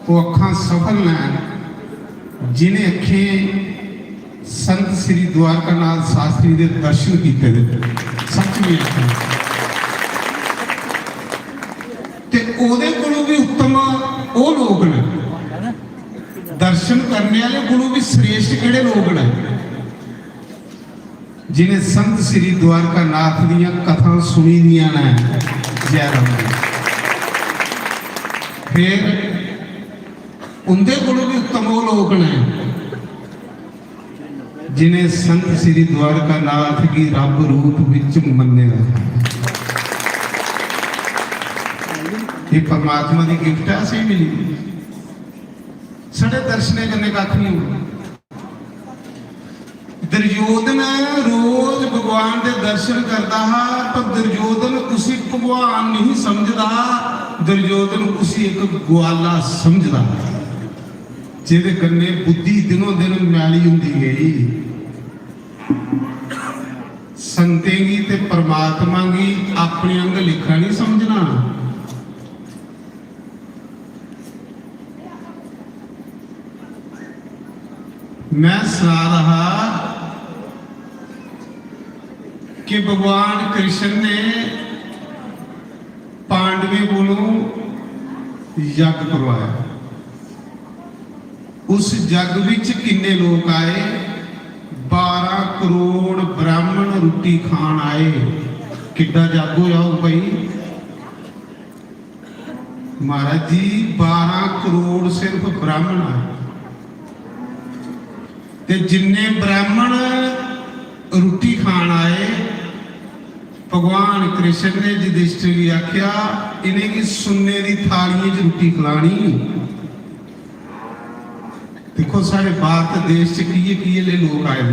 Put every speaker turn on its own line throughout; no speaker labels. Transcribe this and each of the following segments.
वो अखां सफल ने जिन्हें अखे संत श्री द्वारकानाथ शास्त्री के दर्शन किए सच में अखां ते ओदे कोलों भी उत्तम वो लोग ने दर्शन करने वाले कोलों भी श्रेष्ठ किहड़े लोग ने जिन्हें संत श्री द्वारकानाथ दियां कथा सुनी दियां ने जयराम फिर उनके कोलों भी उत्तम वो लोग ने जिन्हें संत श्री द्वारकानाथ की रब रूप विच मन्ने ये परमात्मा की गिफ्ट है सही मिली साढ़े दर्शने करने कख नहीं हुआ दुर्योधन रोज भगवान के दर्शन करता है पर दुर्योधन उसी भगवान नहीं समझता दुर्योधन उसी एक ग्वाला समझता जिहदे कन्ने बुद्धि दिनों दिन मैली हुंदी गई संतें गी ते परमात्मा गी अपने अंग लिखा नहीं समझना मैं सुना रहा कि भगवान कृष्ण ने पांडवे कोलों यज्ञ करवाया उस जग विच किन्ने लोग आए 12 करोड़ ब्राह्मण रोटी खान आए किड्डा जग होया भाई महाराज जी 12 करोड़ सिर्फ ब्राह्मण आए ते जिन्ने ब्राह्मण रोटी खान आए भगवान कृष्ण ने युधिष्ठिर की आख्या इन्हें की सुन्ने की थाली च रोटी खिलानी देखो सारे भारत देश च किए लोग आए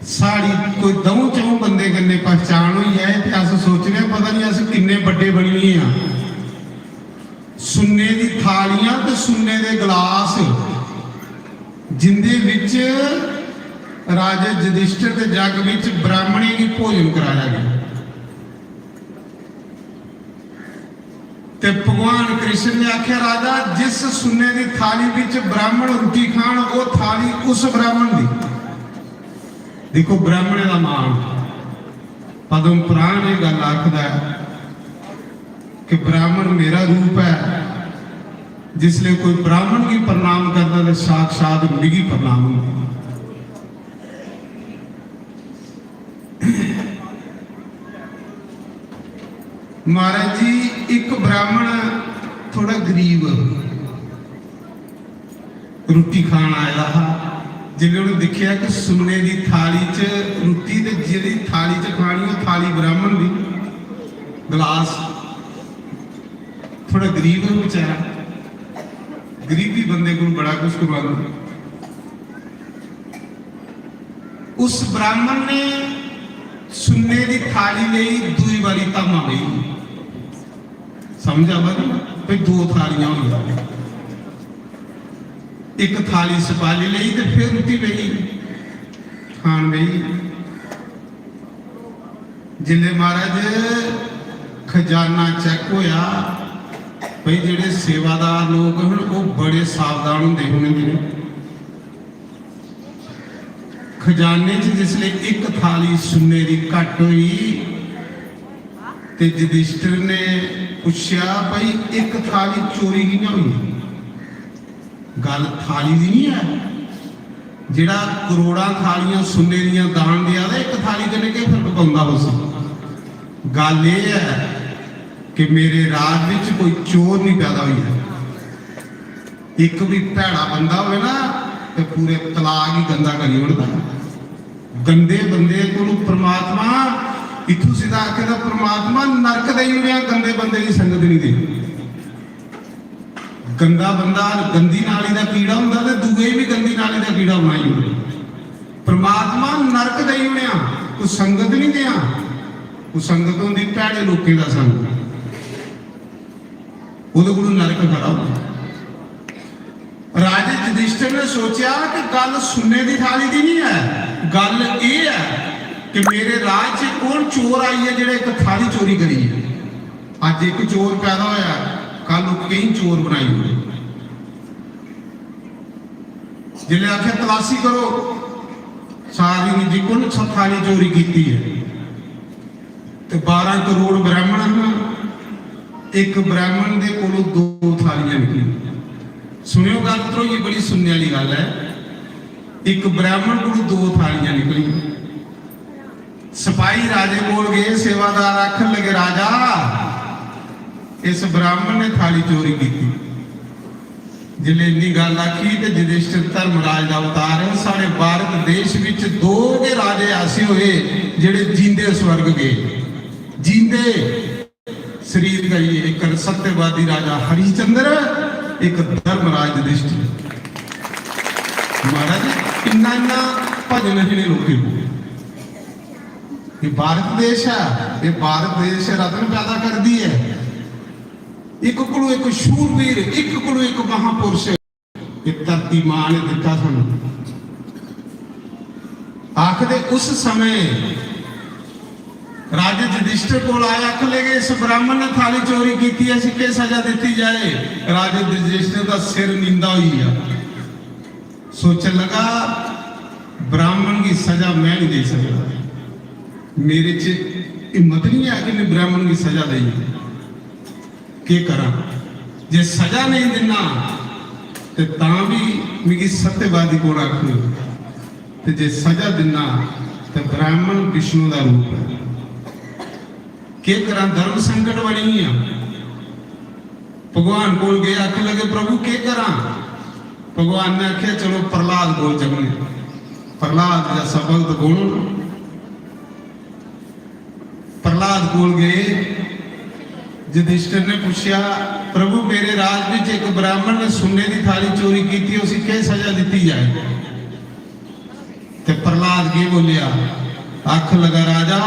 साड़ी कोई दऊ चौ बंदे कन्ने पहचान हुई है तो अस सोचने पता नहीं अस किन्ने बड़े बनी हाँ सुन्ने की थालियां तो सुन्ने के गिलास जिंदे विच राजे युधिष्ठिर के जग विच ब्राह्मणी की भोजन कराया गया ते भगवान कृष्ण ने आख्या राजा जिस सुन्ने की थाली विच ब्राह्मण रोटी खान वो थाली उस ब्राह्मण की देखो ब्राह्मण का मान पद्म पुराण ये गल आखदा है कि ब्राह्मण मेरा रूप है जिसलिए कोई ब्राह्मण की प्रणाम करता तो साक्षात मिगी प्रणाम होंगे महाराज जी एक ब्राह्मण थोड़ा गरीब रोटी खान आया था जिन्हें उन्हें देखा कि सुन्ने की थाली च रोटी ते जी थाली च खानी वो थाली ब्राह्मण की गिलास थोड़ा गरीब है बेचारा गरीबी बंदे को बड़ा कुछ करवा दो उस ब्राह्मण ने सुन्ने की थाली ली दूसरी बारी धामा गई समझा भाई दो थालियां हो एक थाली सपाली ली तो फिर रोटी पई खान गई जिले महाराज खजाना चेक होया भाई जेडे सेवादार लोग हैं वो बड़े सावधान होंगे होंगे खजाने च जिसले एक थाली सुन्ने की घट हुई ते युधिष्ठिर ने पूछा भाई एक थाली चोरी कियां हुई गल थाली दी नहीं है जिहड़ा करोड़ा थालियां सुन्ने दियां दान दिया एक थाली कन्नै की फर्क पाउंदा उस गल ये है कि मेरे राज विच कोई चोर नहीं पैदा हुई एक भी भैड़ा बंदा होवे ना तो पूरे तलाक ही गंदा करी उड़दा गंदे बंदे को परमात्मा इथों सीधा आखिर परमात्मा नरक दे गंदे बंदे की संगत नहीं दे गंदा बंदा गंदी नाली का कीड़ा होंदा ते दूए भी गंदी नाली का कीड़ा होना ही परमात्मा नरक दे कोई संगत नहीं दिया कोई संगत होंदी भैड़े लोगों का संग उहदे कोल नरक खड़ा होंदा राजे युधिष्ठिर ने सोचा कि गल सुन्ने की थाली की नहीं है गल ये है कि मेरे राज च कौन चोर आई है जिहड़े एक थाली चोरी करी है अज एक चोर पैदा होया, कल कई चोर बनाई हुए। जिले आखिर तलाशी करो, सारी निजी कुल थाली चोरी की है, तो 12 करोड़ ब्राह्मण हैं, एक ब्राह्मण के कोलों 2 थालियां निकली। सुनियो गल तो ये बड़ी सुनने वाली गल है। एक ब्राह्मण को 2 थालियां निकली। सिपाही राजे कोल गए, सेवादार आखन लगे राजा इस ब्राह्मण ने थाली चोरी की। जिले इन्नी गल आखी तो युधिष्ठिर धर्मराज का अवतार है। साढ़े भारत देश विच 2 के राजे ऐसे हुए जिहड़े जींदे स्वर्ग गए, जींदे शरीर गई। एक सत्यवादी राजा हरिश्चंद्र, एक धर्मराज युधिष्ठिर। महाराज इन्ना इन्ना भजन है लोगों को। ये भारत देश है, ये भारत देश रत्न पैदा कर दी है। एक को एक शूरवीर, एक को एक महापुरुष धरती मां ने दिता सानू। आखदे उस समय राजे युधिष्ठिर को आया, आख लगे इस ब्राह्मण ने थाली चोरी की, ऐसी क्या सजा दी जाए। राजे युधिष्ठिर का सिर नींदा हुई है। सोचने लगा ब्राह्मण की सजा मैं नहीं दे सकता, मेरे च हिम्मत नहीं है कि मैं ब्राह्मण की सजा दे। के करा, जे सजा नहीं देना तो भी मेरी सत्यवादी को रखो, तो जे सजा देना तो ब्राह्मण विष्णु का रूप है। के करा, धर्म संकट बनी है। भगवान को गए, आख लगे प्रभु के करा। भगवान ने आख्या चलो प्रहलाद को चलने। प्रहलाद जैसा भगत गुण, प्रहलाद को गए। युधिष्ठिर ने पूछा प्रभु मेरे राज में एक ब्राह्मण ने सोने की थाली चोरी की, उसे क्या सजा दी जाए। तो प्रहलाद के बोलिया, आख लगा राजा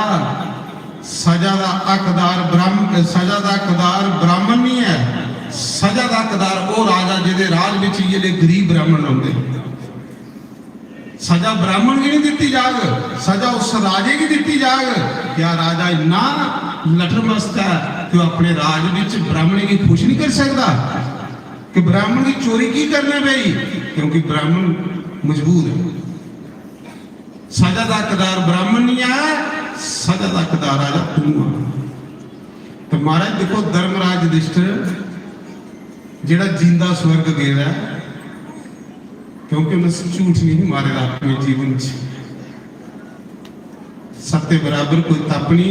सजा का हकदार ब्राह्मण, सजा का हकदार ब्राह्मण नहीं है, सजा का हकदार वो राजा जिहदे राज में ये गरीब ब्राह्मण आते। सजा ब्राह्मण की नहीं दी जाग, सजा उस राजे की दी जाग। क्या राजा इन्ना लटरमस्त है कि अपने राज में ब्राह्मण की खुश नहीं कर सकता कि ब्राह्मण की चोरी की करने पई, क्योंकि ब्राह्मण मजबूर है। सजा का हकदार ब्राह्मण नहीं है, सजा का हकदार राजा तू है। तो महाराज देखो धर्मराज युधिष्ठिर जिहड़ा जींदा स्वर्ग गया है, क्योंकि उन्हें झूठ नहीं मारेगा अपने जीवन च। सत्य बराबर कोई तपनी।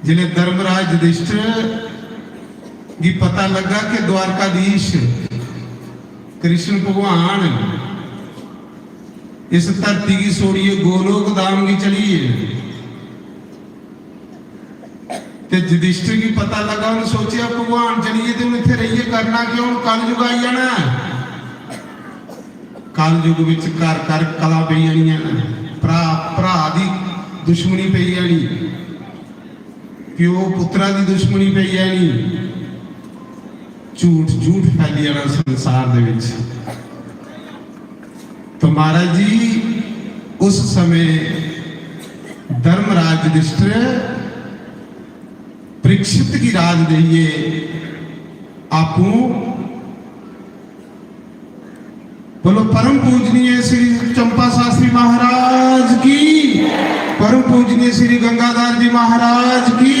जिले धर्मराज युधिष्ठिर की पता लगा कि द्वारकाधीश कृष्ण भगवान इस धरती की छोड़िए गोलोक धाम की चलिए। ते युधिष्ठिर की पता लगा, उन्हें सोचा भगवान चलिए तो इतने रहिए करना क्यों, कल युग आई जाना। कल युग विच घर घर कला पई जानियां, भरा भरा दी दुश्मनी पई जानी, प्यो पुत्रा की दुश्मनी पई जानी, झूठ झूठ फैली जाना संसार दे विच। तो महाराज जी उस समय धर्मराज युधिष्ठिर परीक्षित की राज देइए आपू। बोलो परम पूजनीय श्री चंपा शास्त्री महाराज की, परम पूजनीय श्री गंगाधर जी महाराज की।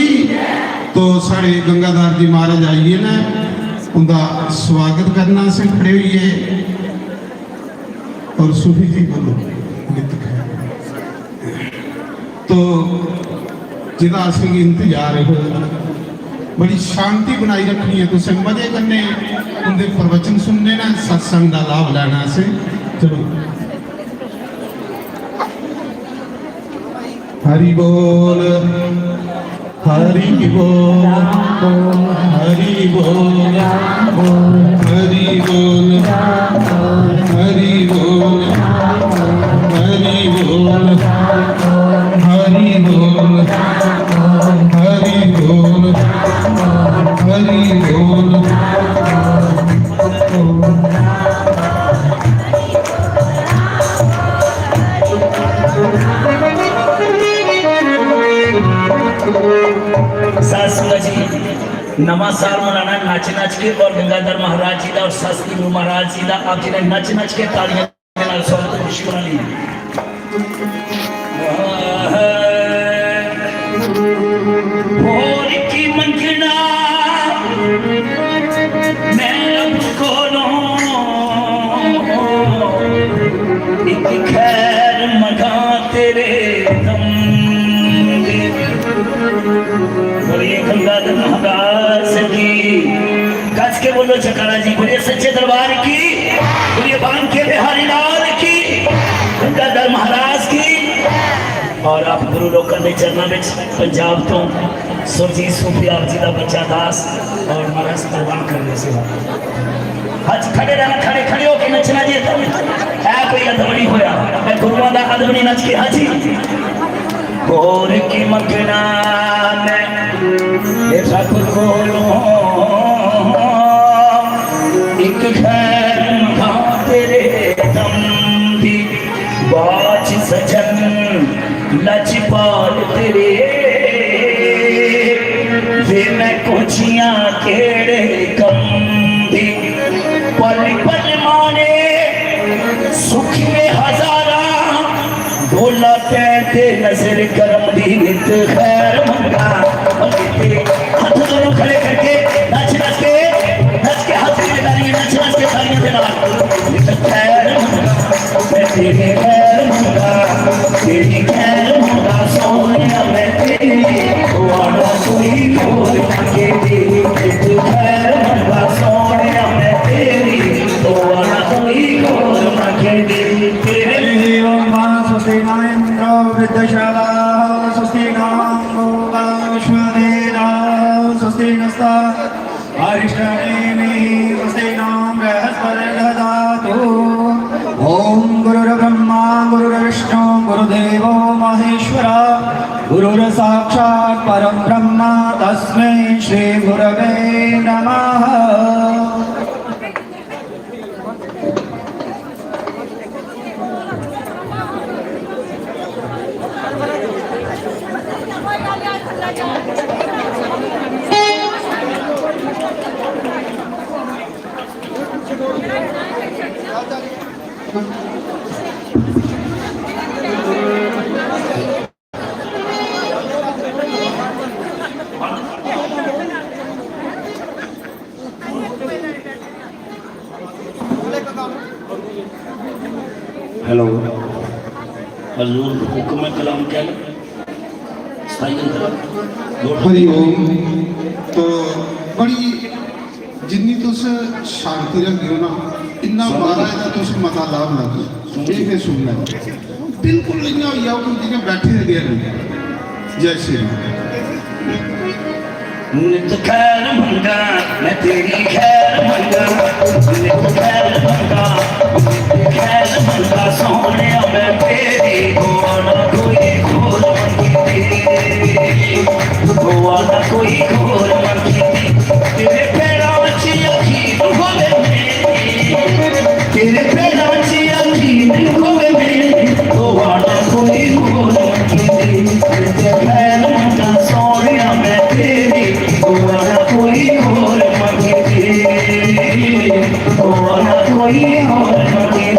तो साढ़े गंगाधर जी महाराज आइए ना, उनका स्वागत करना से खड़े हुए। और सूफी जी बोलो तो जिदा असं इंतजार हो, बड़ी शांति बनाई रखनी है, तुम मजे करने उनके प्रवचन सुनने ना, सत्संग का लाभ लेना से। चलो हरि बोल हरि बोल हरि बोल हरि बोल हरि बोल हरि बोल हरि बोल हरि बोल हरि बोल।
सा सुना जी, नवा साल मनाना नच नच के और गंगाधर महाराज जी का और शास्त्री गुरु महाराज जी का आप जी ने नच नच के तालियां खुशी मनानी। और की मंगना मैं रब कोलों एक खैर मगा तेरे दम दे। बोलिए गंगाधर महाराज की, कस के बोलो जकारा जी, बोलिए सच्चे दरबार की, बोलिए बांध के बिहारी लाल की, गंगाधर महाराज की। और आप गुरु लोगों के चरणों में पंजाब तो सुरजीत सूफी आप जी का बच्चा दास और महाराज प्रवान करने से आज खड़े रहना, खड़े खड़े होके नचना जी है कोई अधवनी होया मैं गुरुओं का अधवनी नच के हाजी। और की मंगना मैं रब कोलों एक खैर मगा तेरे दम दी। बाज सजन लजपाल तेरे वे मैं कोचियां केड़े कम दी। पल पल माने सुख में हजारा ढोला पैते नजर करम दी। नित खैर मंगा हाथ दोनों खड़े करके नच नच के हाथ में डालिए, नच नच के तालियां देना। नित खैर मंगा मैं तेरे खैर मंगा, तेरी खैर मंगा सोनिया मैं तेरी वाला कोई और के दी। नित खैर मंगा सोनिया मैं तेरी वाला कोई और के दी। तेरे
स्वस्ति न इंद्रो वृद्धशाला स्वस्ति न गोपाश्वदेना स्वस्ति नस्ताः अरिष्टनेमि स्वस्ति न बृहस्पतिर्दधातु। ओम गुरुर्ब्रह्मा गुरुर्विष्णु गुरुदेवो महेश्वरा गुरुर्साक्षात् परं ब्रह्म तस्मै श्री गुरवे नमः।
हेलो हजूर हुक्म कलाम क्या
हरि ओम। तो बड़ी जिन्नी तुस शांति रखी हो ना इन्ना महाराज का तुस मता लाभ लग फिर सुनना बिल्कुल इन्ना हो जाओ जिन्हें बैठे गए जय श्री राम।
नित खैर मंगा मैं तेरी खैर मंगा, नित खैर मंगा खैर मंगा सोने मैं तेरी गोवाना कोई खोल मंगी गोवाना कोई खोल मंगी। तेरे पैरों ची यकीन होवे तेरे पैरों ची यकीन होवे गोवाना कोई खोल मंगी। नित खैर मंगा सोने मैं तेरी गोवाना कोई और मंगे गोवाना कोई और मंगे।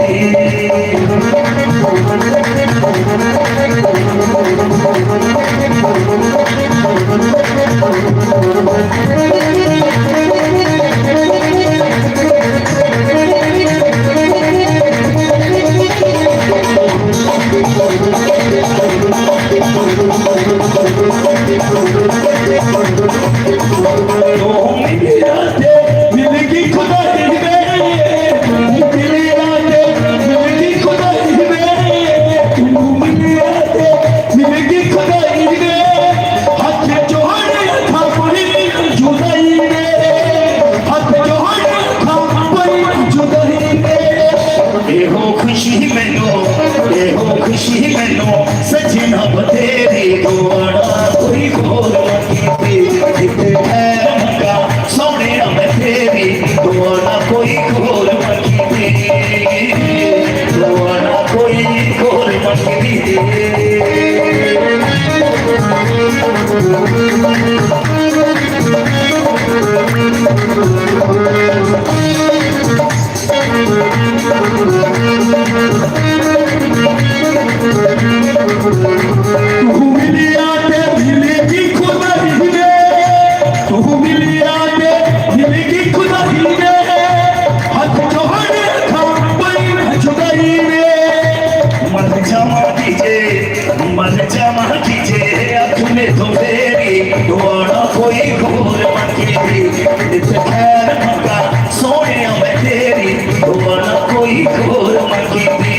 सजना बतेरे गोवाना कोई खोल मंगी। सोने ना कोई घोर मंगी थी जिथे खैर मंगा सोने मैं तेरी ना कोई घोर मंगी थी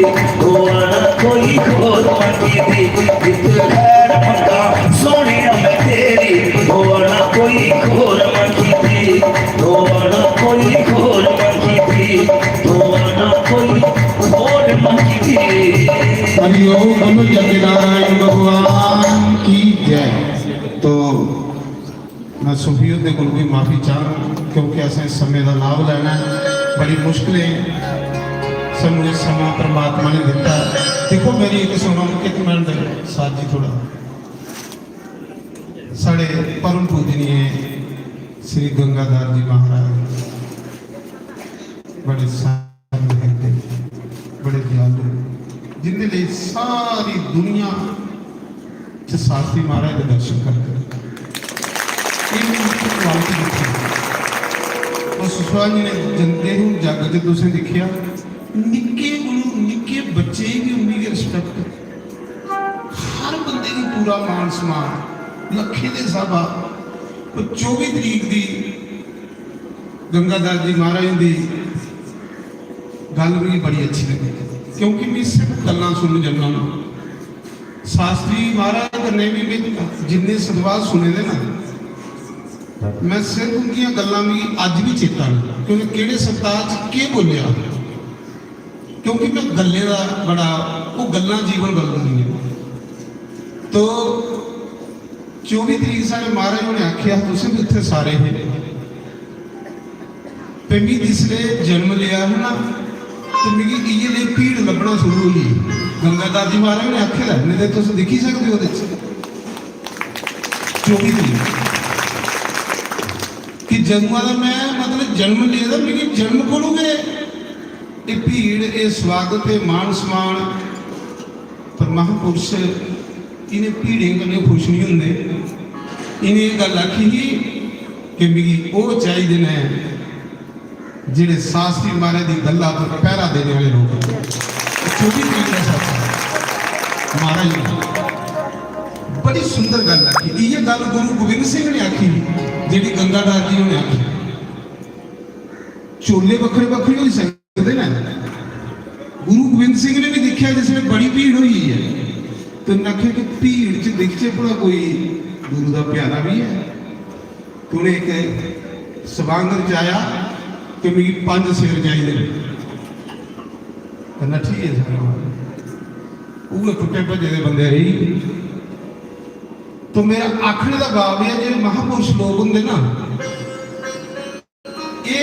ना कोई घोर मंगी थी जिथे खैर मंगा सोने मैं तेरी ना कोई घोर मंगी थी ना कोई घोर मंगी थी ना कोई घोर मंगी थी।
हरिओम बोलो सत्यनारायण भगवान की जय। तो मैं सूफियों के कोल भी माफ़ी चाह क्योंकि असें समय का लाभ लेना है बड़ी मुश्किलें सानू ये समा परमात्मा ने दिता। देखो मेरी एक सुनो एक मिनट साथ जी थोड़ा साढ़े परम पूजनीय श्री गंगाधर जी महाराज बड़े साधु बड़े दयालु जिनके लिए सारी दुनिया शास्त्री महाराज के दर्शन करते सुषमा जी ने जनते जग च तुसें देखिया निक्के निक्के बच्चे भी उन्नी की रिस्पैक्ट हर बंदे की पूरा मान सम्मान लखे के हिसाब 24 तरीक की गंगाधर जी महाराज की गल भी बड़ी अच्छी लगी क्योंकि मैं सिर्फ गल्लां सुन जाना शास्त्री महाराज कन्नै भी जिन्ने सदवाद सुने दे ना मैं सिर्फ उनकी गल्लां भी अज भी चेता क्योंकि किहड़े सप्ताह के बोलिया क्योंकि मैं गल्ले का बड़ा वो गल्लां जीवन गल होंदियां। तो 24 तरीक साढ़े महाराज ने आख्या तुसीं भी उत्थे सारे हैं मैं जिसले जन्म लिया है ना तो मिगी इये ले भीड़ लभना शुरू हुई गंगाधर जी महाराज ने आखे नहीं तो तुम देखी सकते हो 24 तरीक कि जन्मा का मैं मतलब जन्म लिया था मिगी जन्म कोलों गए ये भीड़ ये स्वागत है मान सम्मान पर महापुरुष इन्हें भीड़े कन्नै खुश नहीं होंगे इन्हें ये गल आखी ही कि मिगी वो चाहिए ने जिहड़े शास्त्री महाराज की गल्लां पर पहरा देने वाले लोग 24 तरीक का साथ महाराज ने बड़ी सुंदर गल आखी ये गल गुरु गोबिंद सिंह ने आखी जी गंगाधर जी ने आखी चोले वक्रे वक्रे हो सकते ना गुरु गोबिंद सिंह ने भी देखा जिसमें बड़ी भीड़ हुई है तो आख्या कि भीड़ च दिखचे भला कोई गुरु का प्यारा भी है तो उन्हें एक सभांगन च आया कि मेरी 5 सिर चाहिए कहना ठीक है सर वो टुटे भजे बंदे रही। तो मेरा आखने का भाव है जो महापुरुष लोग होंगे ना ये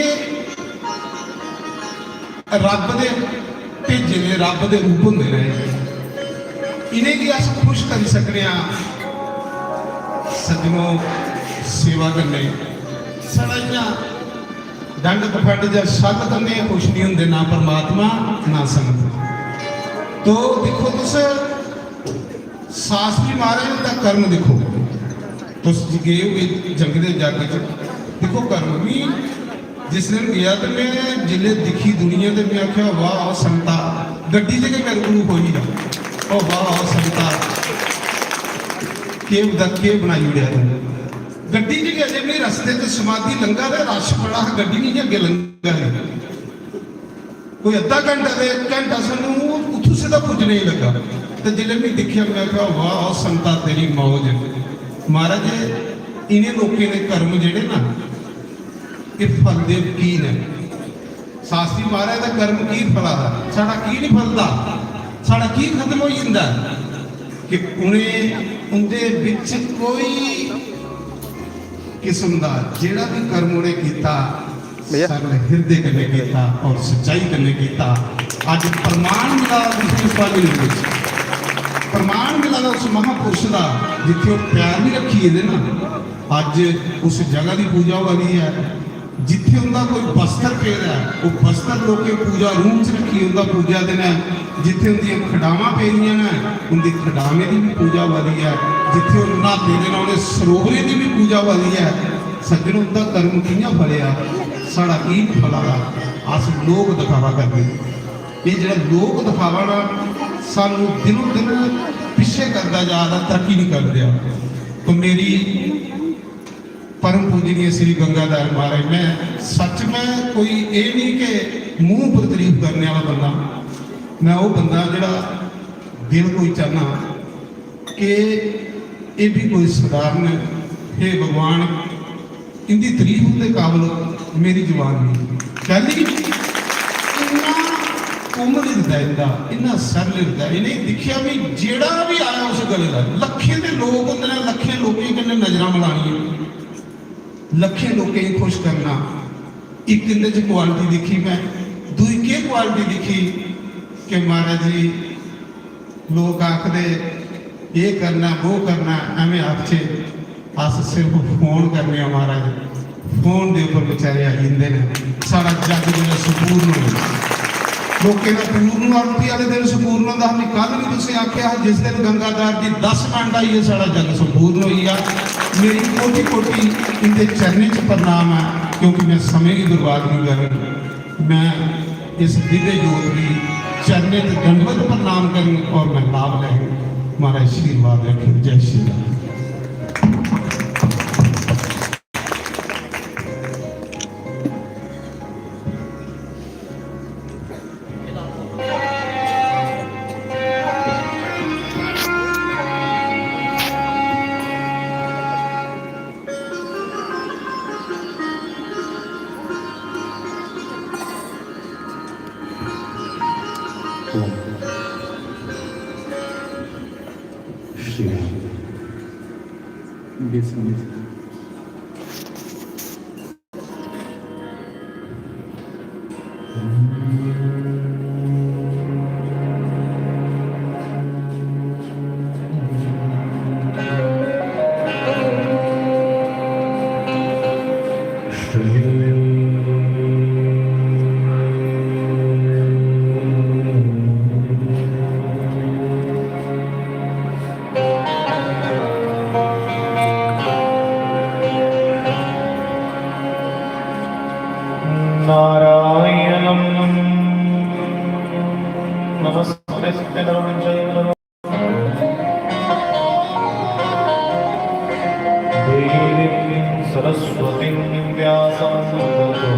रब दे भेजे ने रब दे रूप होंगे ने इन्हें की अस खुश कर सकते हैं सज्जनों सेवा करने साढ़ा डंड कपट या शक करने खुश नहीं होंगे ना परमात्मा ना संगत। तो देखो तुस शास्त्री महाराज का कर्म देखो तुस गए हुए जंग के जग च देखो कर्म भी जिस दिन गया तो मैं जिले दिखी दुनिया तो मैं आख्या वाह संता गड्डी जगह मेरे गुरु हो ही ओ वाह संता के बनाई उड़िया तुम गड्डी जी अजे भी रस्ते च समाधि लंघा तो रश बड़ा गड्डी नहीं अगे लंघा कोई अद्धा घंटा घंटा सानू उतों सीधा पुजने ही लगा तो जिले भी देखिया मैं कहा वाह संता तेरी मौज महाराज इन्हें लोगों ने कर्म जेडे ना ये फलदेव की ने शास्त्री महाराज का कर्म की फला साडा की नहीं फलदा साडा की खत्म हो जाता कि उन्हें उनके विच कोई किस्म का जेड़ा भी कर्म उन्हें किया सरल हृदय कन्ने किया और सच्चाई कन्ने किया अज प्रमाण मिला प्रमाण मिला उस महापुरुष का जिथे प्यार नहीं रखी है ना अज उस जगह की पूजा हो रही है जिथे उनका कोई बस्तर पेड़ है वो बस्तर लोग पूजा रूम च रखी उनका पूजा दिन है जिथे उनकी खडावां पेरियां ने उनकी खडावे की भी पूजा हो रही है जिथे नहाते दिन उन्हें सरोवरे की भी पूजा हो रही है सज्जनों उनका कर्म कियां फलिया साड़ा की फला अस लोग दिखावा करते ये जो लोग दिखावा ना सानू दिनों दिन पिछे करता जा रहा तरक्की नहीं कर रहा तो मेरी परम पूजनीय श्री गंगाधर महाराज, मैं सच में कोई ये नहीं कि मूँह पर तारीफ करने वाला बंदा, मैं वो बंदा जड़ा दिल कोई चाहना कि ये भी कोई साधारण हे भगवान इनकी तारीफ के काबल मेरी जबान नहीं कहली। इन्ना कोमल हृदय का, इन्ना सरल हृदय, इन्हें दिखिया भी जेड़ा भी आया उस गले का। लखे के लोग होंगे, लखे लोगों कन्नै नजर मिलानियां, लखे लोगों ही खुश करना। एक इन्हें च क्वालिटी दिखी मैं, दूई के क्वालिटी दिखी कि महाराज जी लोग आखदे ये करना वो करना, एवं आखे अस सिर्फ फोन करने महाराज, फोन के उपर बेचारे आ जाते हैं, सारा जग जो संपूर्ण हो लोगों का पूर्ण आरती वाले दिन संपूर्ण होता। हमने कल भी तुम आख्या जिस दिन गंगाधर की 10 मिनट आई है सारा जग संपूर्ण हुई आ। मेरी कोटि कोटि इनके चरणों च प्रणाम है, क्योंकि मैं समय की बर्बाद नहीं कर रही। मैं इस दिव्य जोत की चरणों से दंडवत प्रणाम करूँ और मैं लाभ लूँ। हमारा आशीर्वाद रखें। जय श्री राम।
नारायणं नमस्कृत्य नरं चैव देवीं सरस्वतीं व्यासं ततो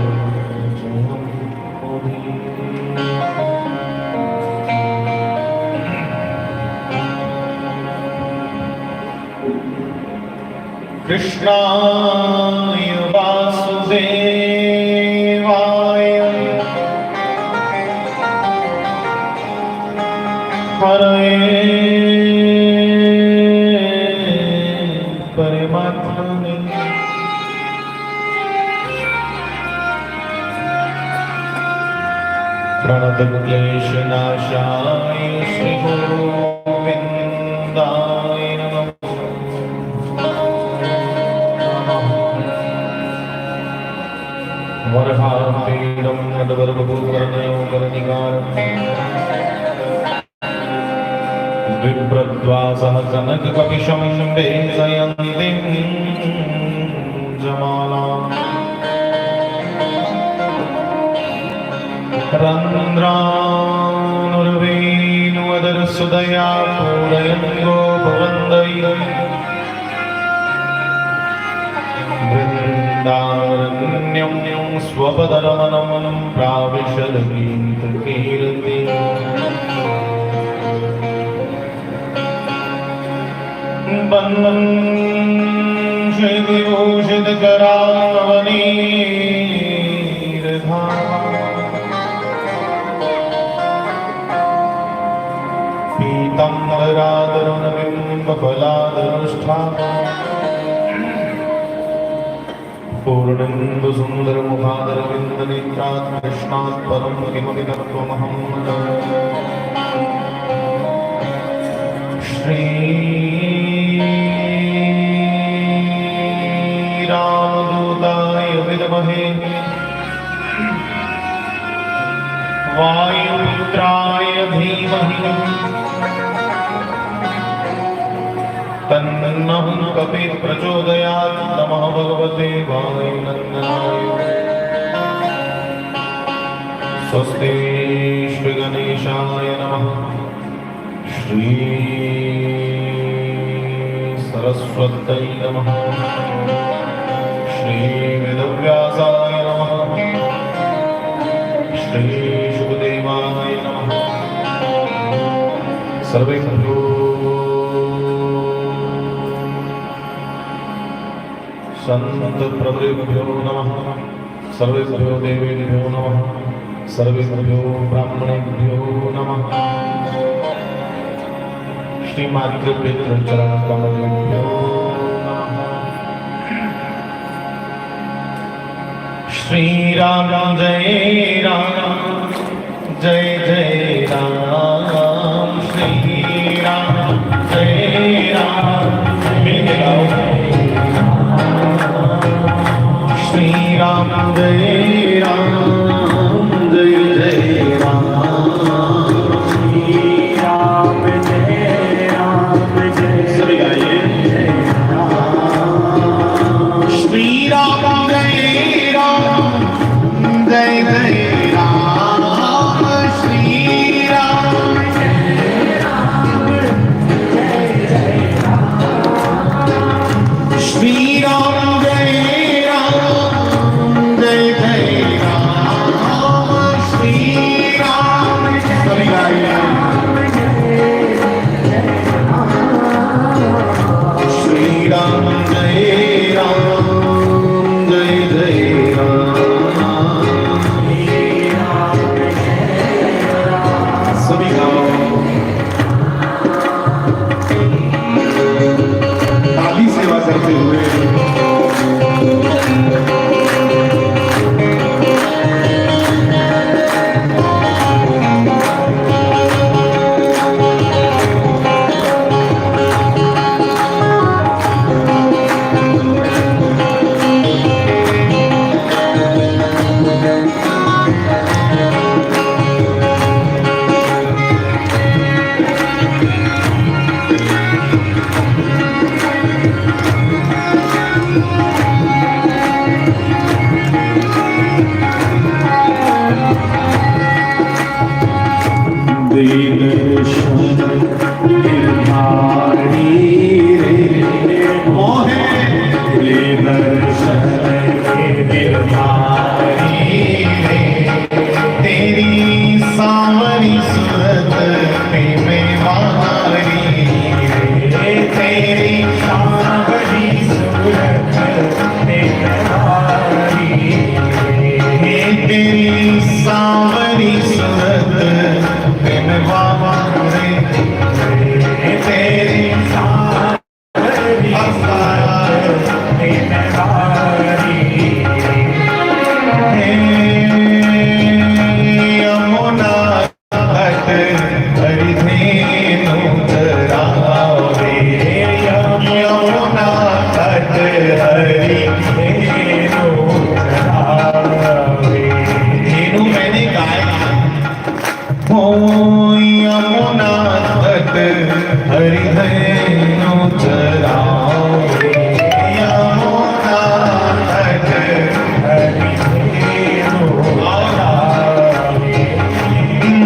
कृष्णाय वासुदेवाय हरे परमात्मने प्रणतक्लेशनाशाय श्रीगोविन्दाय नमः। वर्हापीडं नदवर्गभूवर्णयो कर्णिकारं बिभ्रद्वासः कनककपिशं वेशयन्तीं जमालाम् रन्ध्रानुर्वेणुवदरसुदया पूरयन् गोपवन्दै वृन्दारण्यं स्वपदरमणं प्राविशद्गीतकीर्ति बन्धुषितकरावनीर्धा पीताम्बरादरुणबिम्बफलादनुष्ठा पूर्णेन्दु सुन्दरमुखादरविन्दनेत्रात् कृष्णात् परं किमपि तत्त्वमहं न जाने। श्रीरामदूताय विद्महे वायुपुत्राय धीमहि तन्नः कपिः प्रचोदयात्। नमः भगवते वायुनन्दनाय। स्वस्ति श्रीगणेशाय नमः। श्री सरस्वती सरस्वत्यै नमः। श्रीवेदव्यासाय नमः। श्रीशुकदेवाय नमः। सर्वेभ्यो सन्तप्रभृभ्यो नमः। सर्वेभ्यो देवेभ्यो नमः। सर्वेभ्यो ब्राह्मणेभ्यो नमः। श्रीमातृपितृचरणकमलेभ्यो नमः। श्रीराम जय राम जय जय राम। श्रीराम जय राम मिलके गाओ। श्रीराम जय राम जय जय राम।
श्रीराम जय राम जय
सभी गाइए। श्रीराम जय राम जय जय राम। श्रीराम श्रीराम जय राम जय जय राम। श्रीराम सभी गाइए। श्रीराम जय राम जय जय राम। सभी गाओ। ताली सेवा करते हुए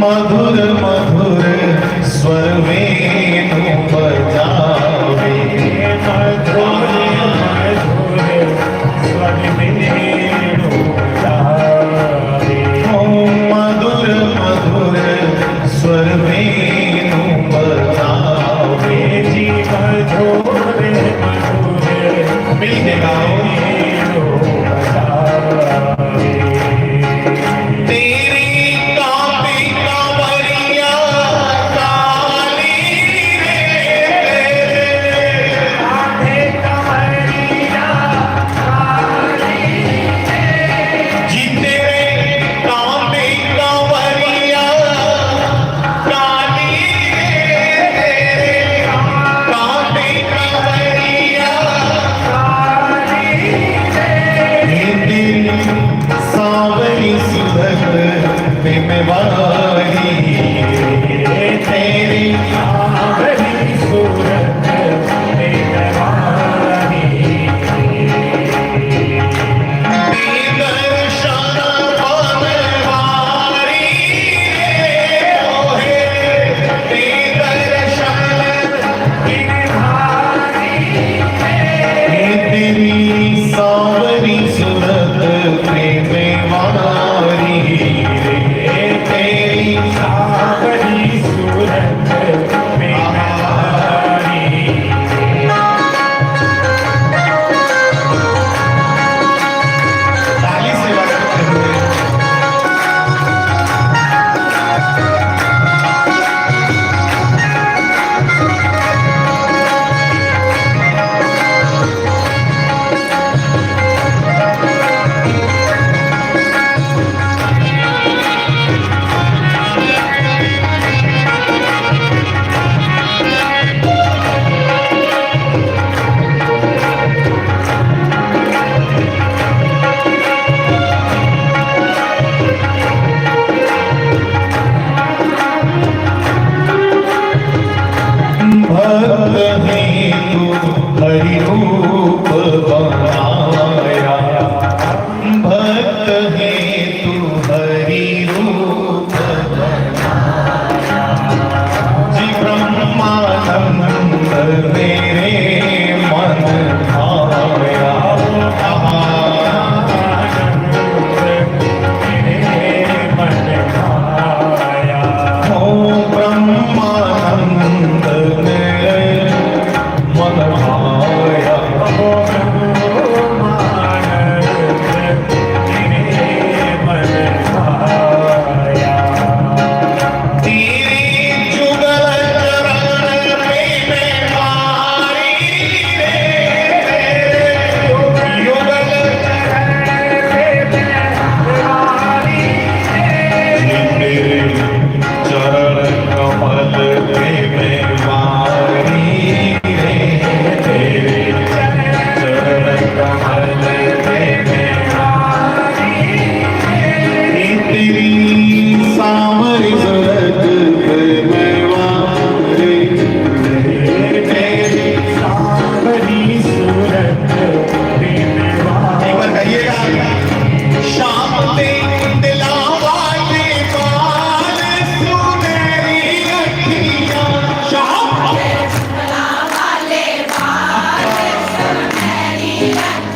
मधुर मधुर स्वर वेणु बजावे। मधुर मधुर स्वर वेणु बजावे। मधुर मधुर स्वर वेणु बजावे। जी मधुर मधुर मिलके गाओ।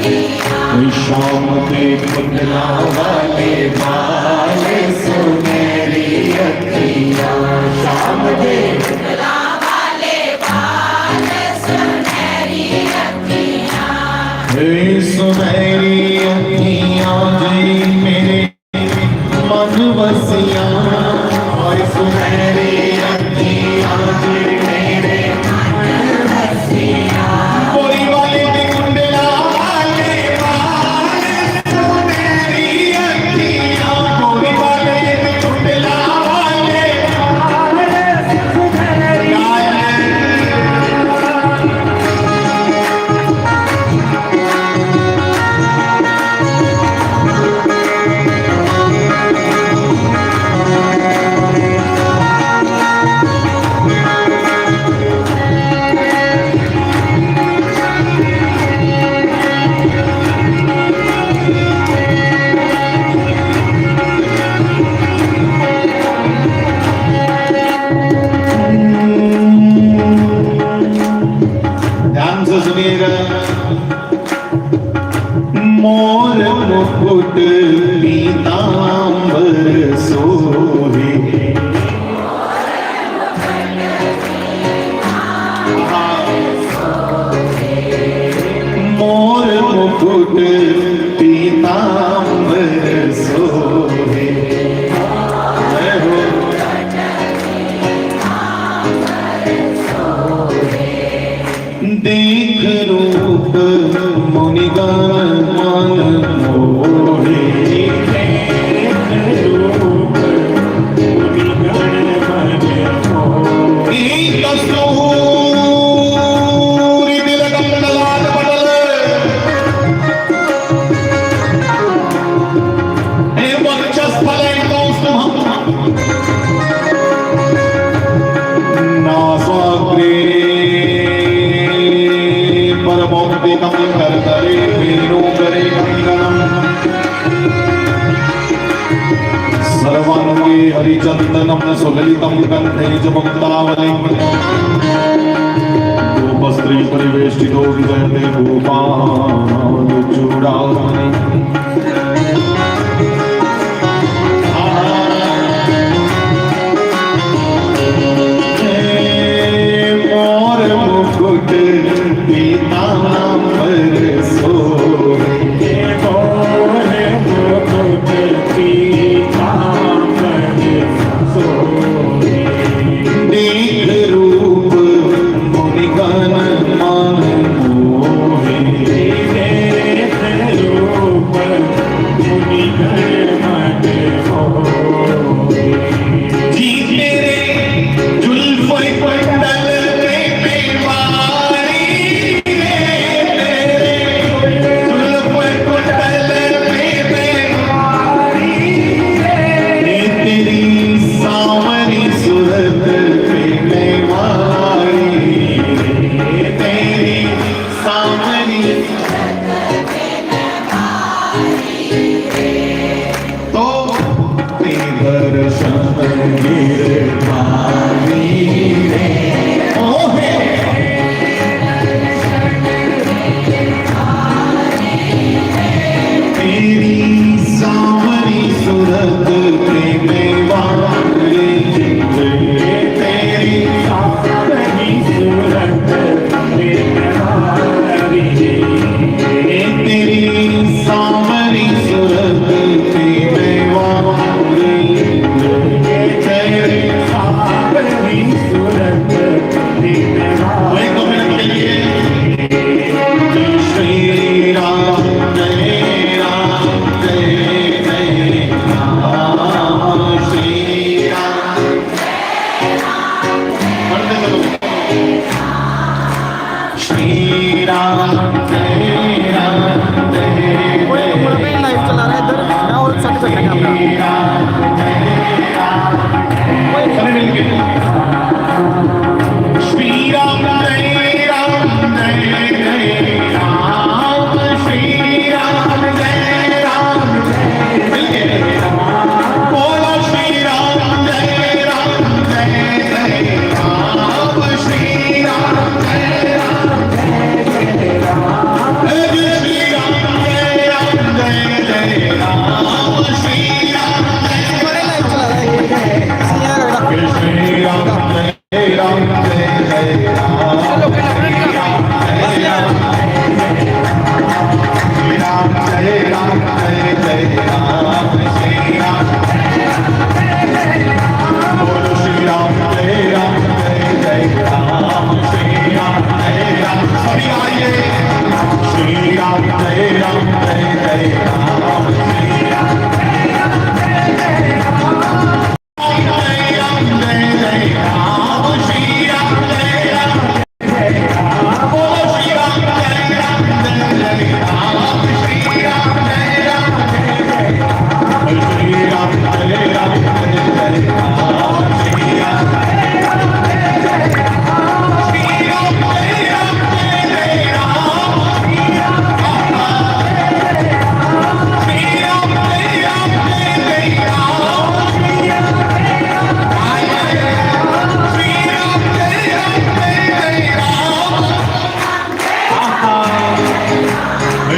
श्याम के कुंडला वाले बाल सुनहरी अखियाँ श्याम के सुनहरी अखियाँ जी मेरे मन बसियाँ और सुनहरी अखियाँ जी मेरे मन बसियाँ बोरी वाले के कुंडला वाले बाल सुनहरी अखियाँ बोरी वाले के कुंडला वाले बाल सुनहरी ध्यान से सुनिएगा मोर मुकुट पीतांबर सोहे मोर मुकुट पीतांबर सोहे जय हो देख रूप मुनिगण मन मोहे एक कस्तूरी तिलकम ललाट पटल हे वक्षस्थलं कौस्तुभम् नासाग्रे परमौक्तिकं करतले वेणुकरे कङ्कणम् सर्वाङ्गे हरिचन्दनं सुललितं कण्ठे च मुक्तावलिं धूपस्त्री परिवेष्टितो विजयते गोपालचूडामणि मोर मुकुट पीतांबर सोहे मोर मुकुट पीतांबर सोहे देख रूप मुनिगण मन मोहे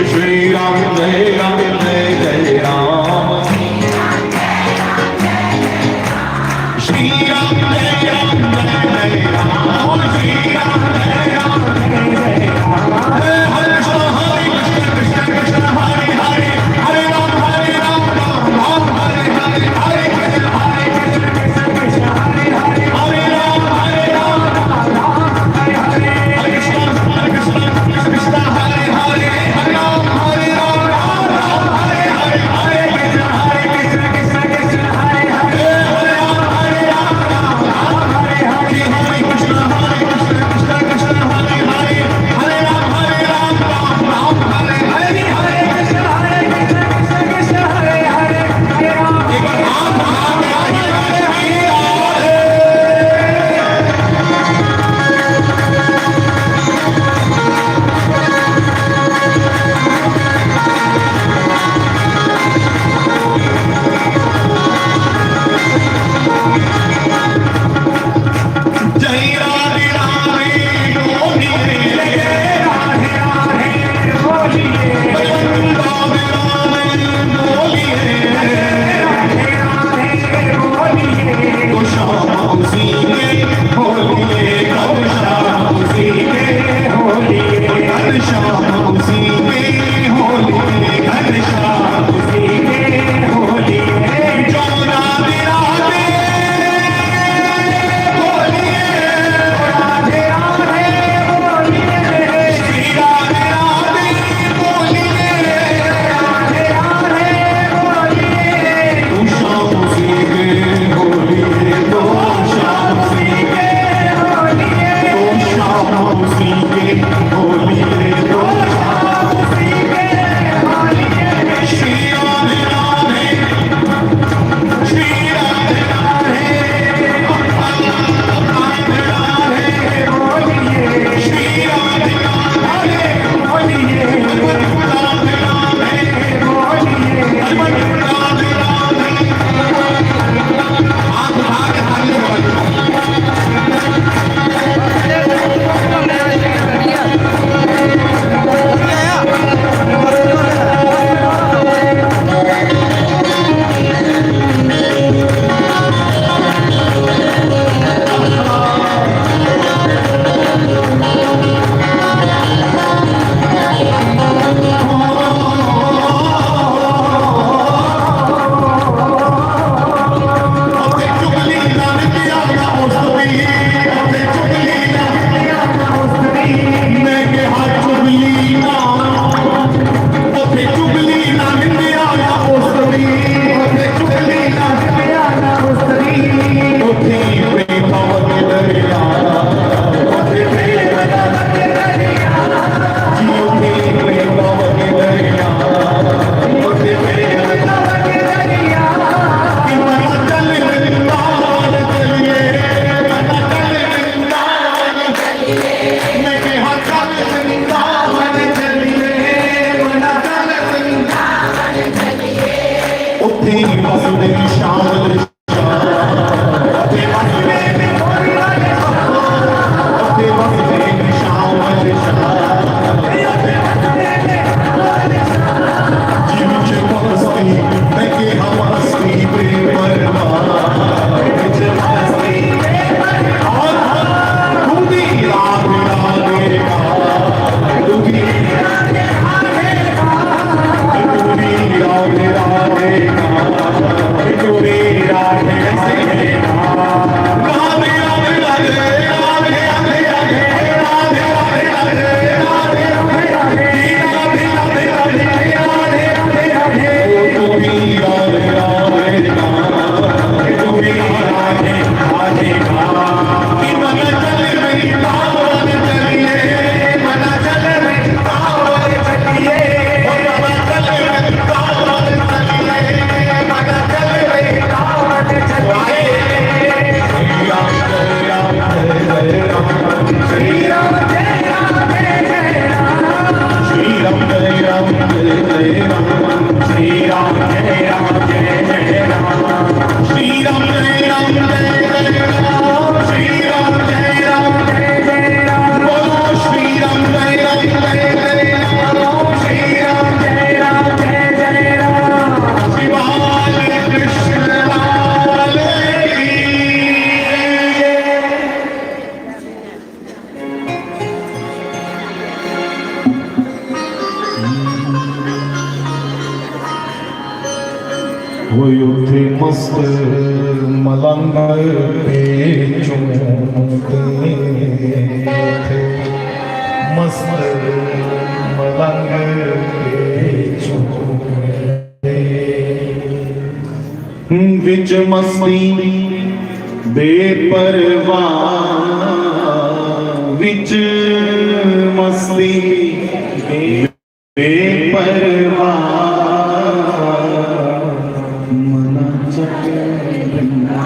Shri Ram Jai Ram Jai Jai Ram Shri Ram Jai Ram Jai Jai Ram Shri Ram Jai Ram Jai Jai Ram Hare Krishna Krishna Krishna Hare Hare Hare Ram Ram Hare Hare Hare Krishna Krishna Krishna Hare Hare Hare Ram Ram Hare Hare Hare Krishna Krishna Krishna Hare Hare Hare Ram Hare Ram Ram Hare Hare Hare Krishna Krishna Krishna Hare Hare Hare Ram Hare Ram Ram Hare Hare Hare Krishna Krishna Krishna Hare Hare Hare Ram Hare Ram Ram Hare Hare Hare Krishna Krishna Krishna Hare Hare Hare Ram एक बार राम राम हरे हरे हरे जय राधे राधे गोविंद जय राधे राधे बोलिए राधे राधे बोलिए राधे राधे बोलिए तो श्याम सीखे बोलिए कब श्याम सीखे बोलिए कब श्याम सीखे बोलिए कब श्याम सीखे बोलिए जो राधे राधे बोलिए राधे राधे बोलिए श्री राधे राधे बोलिए राधे राधे बोलिए तू श्याम सीखे बोलिए तो श्याम सीखे बोलिए तो श्याम सीखे बोलिए तो श्याम सीखे बोलिए श्री राधे राधे श्री राधे राधे राधे राधे बोलिए श्री राधे राधे बोलिए राधे राधे बोलिए राधे राधे आप भाग भाग चुगली ना दिया ना उस्तरी चुगली ना दिया ना उस्तरी मैं के हाथ चुगली ना ओथे चुगली ना दिया ना उस्तरी ओथे चुगली ना दिया ना उस्तरी ओथे प्रेम के दरिया ओथे प्रेम के दरिया जियो के प्रेम के दरिया ओथे प्रेम के दरिया कि मना चल वृंदावन चलिए मना चल वृंदावन चलिए मैं के हाथ चल वृंदावन चलिए मना चल वृंदावन चलिए उठे बसुदे शाम उठे बसुदे उठे बसुदे शाम जीव के मस्ती मैं के हमस्ती प्रेम राधे राधे होए उथे मस्त मलंग पे चूमते थे, मस्त मलंग पे चूमते, विच मस्ती बेपरवाह, विच मस्ती बेपरवाह, मना चकना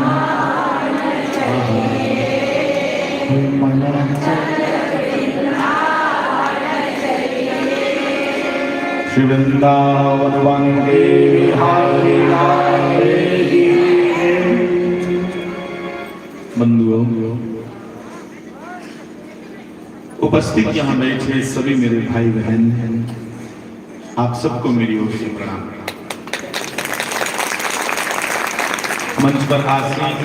मना श्री वृंदावन वंदे विहारी लाले। बंधुओं, उपस्थित यहाँ बैठे सभी मेरे भाई बहन हैं, आप सबको मेरी ओर से प्रणाम। मंच पर आसीन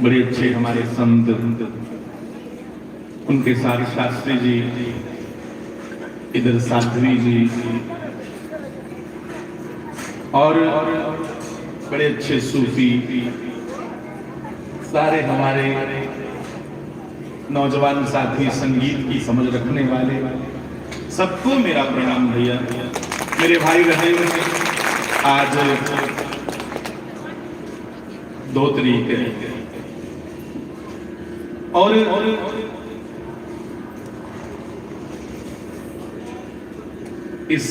बड़े अच्छे हमारे संत, उनके साथ शास्त्री जी, इधर साध्वी जी, और बड़े अच्छे सूफी, सारे हमारे नौजवान साथी, संगीत की समझ रखने वाले, सबको मेरा प्रणाम भैया। मेरे भाई बहन, आज 2 तारीख है और इस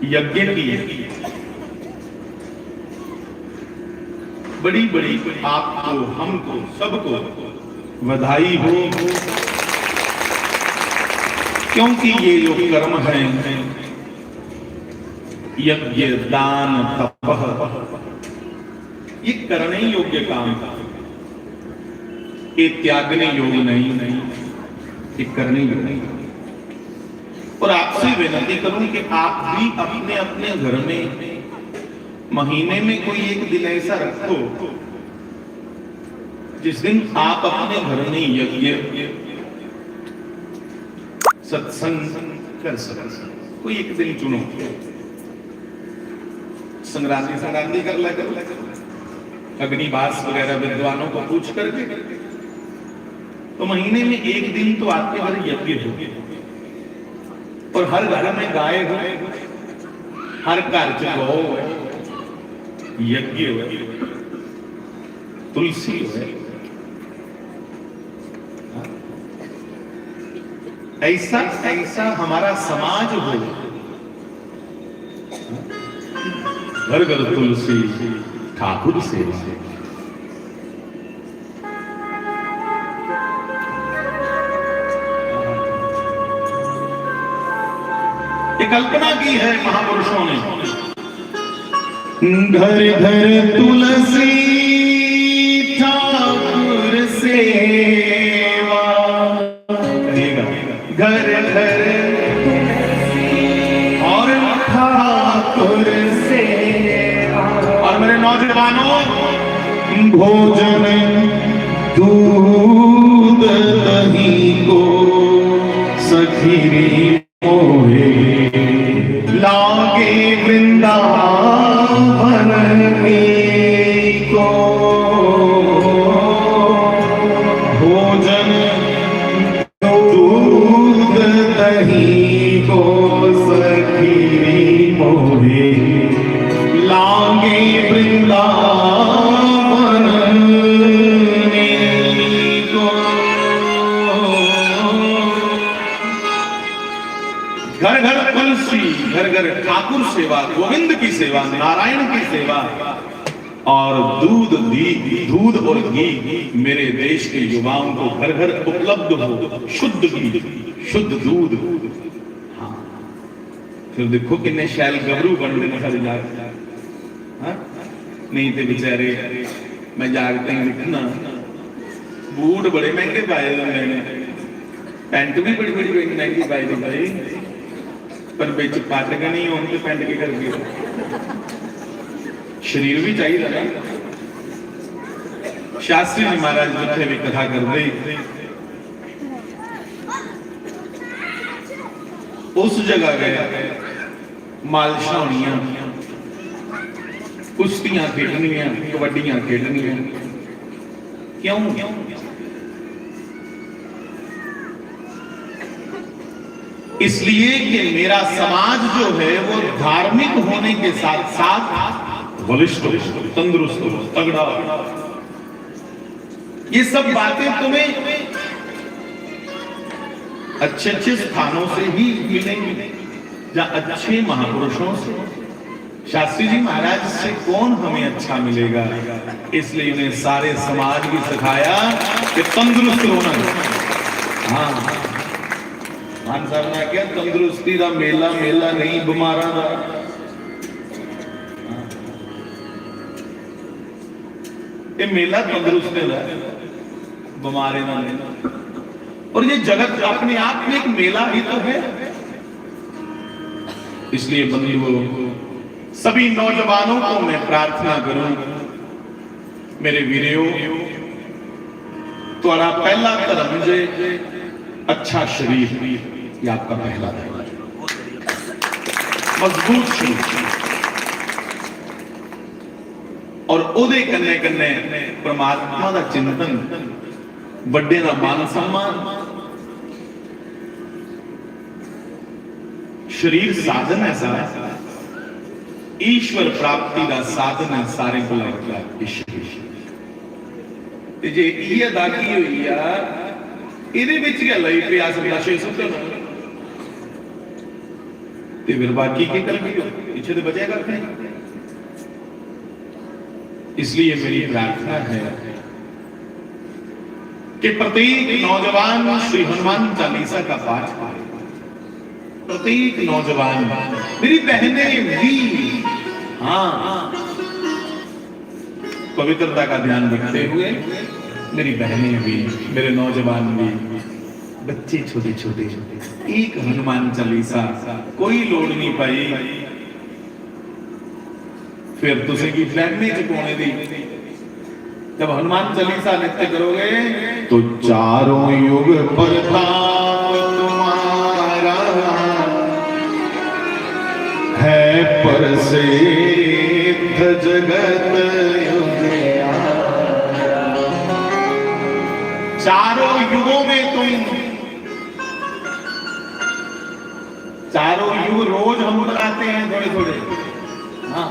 यज्ञ की बड़ी बड़ी आपको, हमको, सबको बधाई हो, क्योंकि ये जो कर्म है, यज्ञ दान तप, ये करने योग्य काम था, ये त्यागने योग्य नहीं, ये करने योग्य नहीं। और आपसे विनती करूं कि आप भी अपने अपने घर में महीने में कोई एक दिन ऐसा रखो जिस दिन आप अपने घर में यज्ञ सत्संग कर सको। कोई एक दिन चुनो, संक्रांति कर ला करो, अग्निवास वगैरह विद्वानों को पूछ करके, तो महीने में एक दिन तो आपके घर यज्ञ हो, और हर घर में गाय हो, हर कार्य हो, यज्ञ हो, तुलसी हो, ऐसा ऐसा हमारा समाज हो, घर घर तुलसी ठाकुर सेवा। ये कल्पना की है महापुरुषों ने, घर घर तुलसी ठाकुर सेवा, घर घर और ठाकुर सेवा। और मेरे नौजवानों, भोजन दूध दही को सखीरी मोहे लागे वृंदावन को, भोजन दूध दही को सखीरी मोहे लागे वृंदावन को। घर घर तुलसी, घर घर ठाकुर सेवा, गोविंद की सेवा, नारायण की सेवा, और दूध और घी मेरे देश के युवाओं को घर घर उपलब्ध हो, शुद्ध घी, शुद्ध दूध। हाँ, फिर देखो कितने शैल गबरू बन रहे नहीं थे बेचारे। मैं जागते ही लिखना, बूट बड़े महंगे पाए मैंने, पैंट भी बड़ी बड़ी महंगी पाई थी भाई, पर बिच पट के नहीं होने तो पैंट के करके शरीर भी चाहिए ना। शास्त्री जी महाराज जिथे भी कथा करते, उस जगह गया
मालिशां होनियां, कुश्तियां खेडनियां, कबड्डियां खेडनियां। क्यों? इसलिए कि मेरा समाज जो है वो धार्मिक होने के साथ साथ बलिष्ठ, तंदुरुस्त, तगड़ा। ये सब बातें तुम्हें अच्छे अच्छे स्थानों से ही मिलेंगी, जहां अच्छे महापुरुषों से। शास्त्री जी महाराज से कौन हमें अच्छा मिलेगा? इसलिए उन्हें सारे समाज भी सिखाया कि तंदुरुस्त होना। हाँ, मान साहब ने क्या तंदुरुस्ती का मेला मेला नहीं, बीमारा का। ये मेला तंदुरुस्ती का, बीमारे ना लेना। और ये जगत अपने आप में एक मेला ही तो है। इसलिए बंधुओं, सभी नौजवानों को मैं प्रार्थना करूं, मेरे वीरों, तुम्हारा पहला धर्म जे अच्छा शरीर, ये आपका पहला धर्म, मजबूत शरीर। और ओदे कन्ने कन्ने परमात्मा का चिंतन, बड़े का मान सम्मान। शरीर साधन है सारा, ईश्वर प्राप्ति का साधन है सारे को। जे ये अदा की हुई है, ਇਹਦੇ ਵਿੱਚ क्या लई पिया सब नशे सुटन ते फिर बाकी की करेंगे, पीछे तो बचेगा नहीं। इसलिए मेरी प्रार्थना है कि प्रत्येक नौजवान श्री हनुमान चालीसा का पाठ करें। प्रत्येक नौजवान, मेरी बहनें भी, हाँ, पवित्रता का ध्यान रखते हुए मेरी बहनें भी, मेरे नौजवान भी, बच्चे छोटे छोटे, एक हनुमान चालीसा, कोई लोड़ नहीं पाई फिर तुसे की फ्लैग में चिपकाने दी। जब हनुमान चालीसा नित्य करोगे तो चारों युग प्रताप तुम्हारा है, प्रसिद्ध जगत चारों युगों में तुम, चारों युग रोज हम बनाते हैं थोड़े थोड़े। हाँ,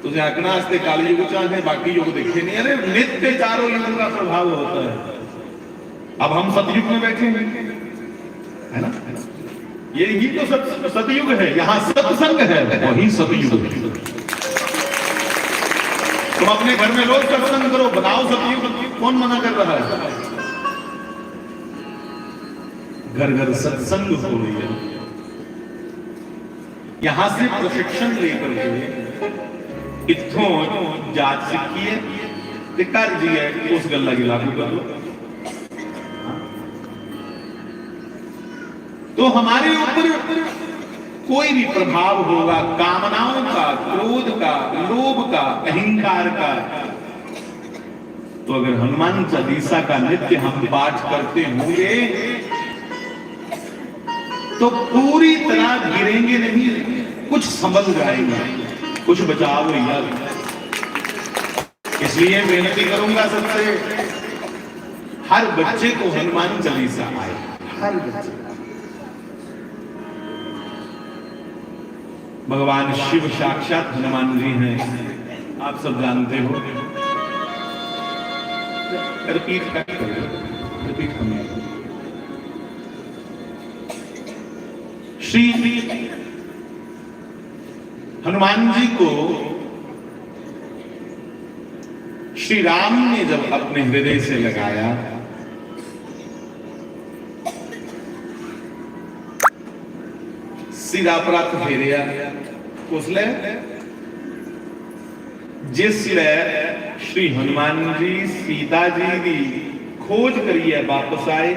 तुझे आंकना हस्ते काली युग चाहते, बाकी युग देखे नहीं। अरे नित्य चारों युग का प्रभाव होता है। अब हम सतयुग में बैठे हैं, है ना? यही तो सतयुग है, यहाँ सत्संग है, वही सतयुग है। तुम अपने घर में रोज सत्संग करो, बनाओ सतयुग, कौन मना कर रहा है? घर घर सत्संग हो रही है। यहां से प्रशिक्षण लेकर के इत्थों जात सीखिए ते कर जी है, उस गल्ला की लागू कर लो। तो हमारे ऊपर कोई भी प्रभाव होगा कामनाओं का, क्रोध का, लोभ का, अहंकार का, तो अगर हनुमान चालीसा का नित्य हम पाठ करते होंगे तो पूरी तरह गिरेंगे नहीं, कुछ संभल जाएगा, कुछ बचाव होगा। इसलिए विनती करूंगा सबसे, हर बच्चे को हनुमान चालीसा आए, हर बच्चे। भगवान शिव साक्षात हनुमान जी हैं, आप सब जानते हो। रिपीट करिए। श्री हनुमान जी को श्री राम ने जब अपने हृदय से लगाया, सीधा परत फेरिया, उसले जिसले श्री हनुमान जी सीता जी की खोज करिए वापस आए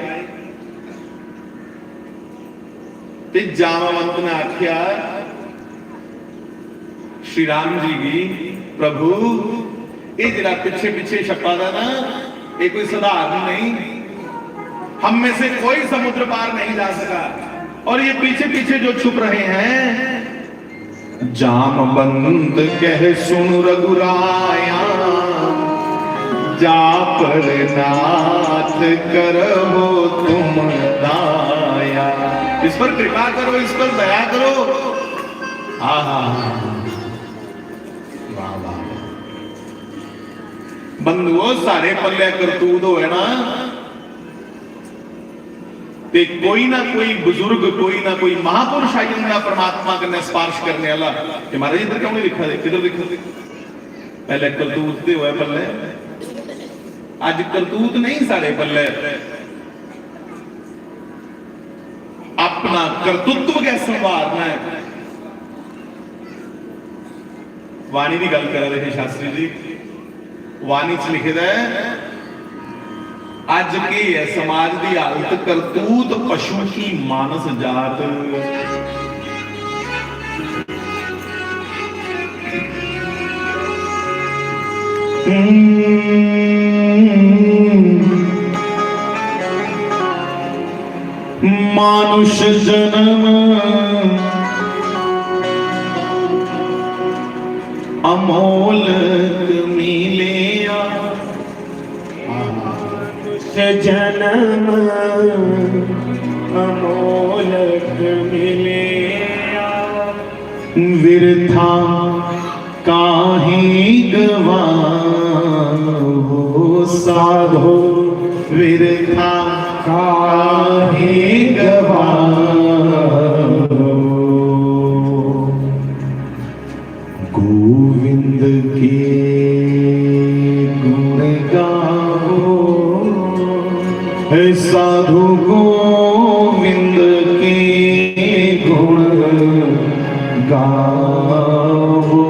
ते जामवंत ने आख्या श्री राम जी की, प्रभु ये जरा पीछे पीछे छपा था ना, ये कोई साधारण नहीं, हम में से कोई समुद्र पार नहीं जा सका, और ये पीछे पीछे जो छुप रहे हैं, जाम बंद कह सुन रघुराया, जा पर नाथ करो तुम दाया। इस पर कृपा करो, इस पर दया करो। आहा, वाह वाह। बंधुओं सारे पल्ले करतूत हो है ना, ते कोई ना कोई बुजुर्ग, कोई ना कोई महापुरुष आई जाता परमात्मा कन्ने स्पर्श करने वाला। कि महाराज इधर क्यों नहीं लिखा, किधर लिखा? पहले करतूत दे हुए पल्ले, आज करतूत नहीं सारे पल्ले। अपना कर्तृत्व कैसे संवारना है। वाणी की गल कर रहे शास्त्री जी, वाणी च लिखे है अज की है समाज की हालत, करतूत पशु की मानस जात। मानुष जन्म अमोल मिलिया,
जन्म अमोलक मिलिया,
विरथा काहे गवाओ साधो, विरथा काहे गवाओ, गोविंद के गुण गाओ, साधु गोविंद के गुण गाओ,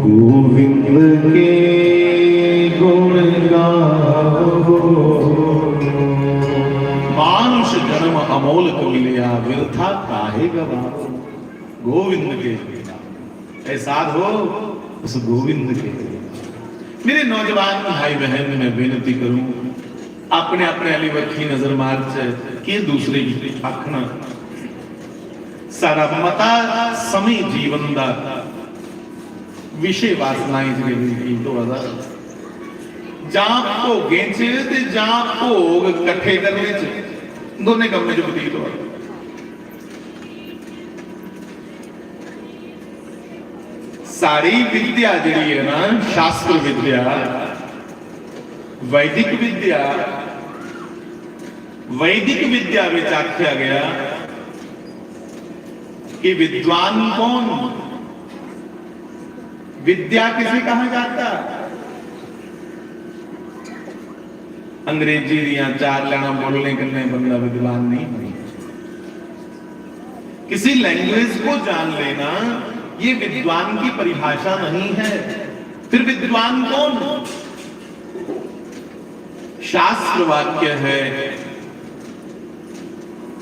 गोविंद के गुण गाओ। मानुष जन्म अमोल को मिलिया, व्यर्था काहे गवाओ। गोविंद के ऐसा हो उस गोविंद के। मेरे नौजवान भाई बहन मैं बेनती करूं, अपने अपने अली वक्खी नजर मार के दूसरे की आखना सारा मता समय जीवन का विषय वासनाएं जिहड़ी तो अदा जां भोगे च ते जां भोग इकट्ठे करने च दोने काम में जो बतीत हो। सारी विद्या जिहड़ी है ना, शास्त्र विद्या, वैदिक विद्या, वैदिक विद्या में आख्या गया कि विद्वान कौन, विद्या किसे कहा जाता। अंग्रेजी दियां चार लाना बोलने करने बंदा विद्वान नहीं हुई। किसी लैंग्वेज को जान लेना ये विद्वान की परिभाषा नहीं है। फिर विद्वान कौन? शास्त्र वाक्य है,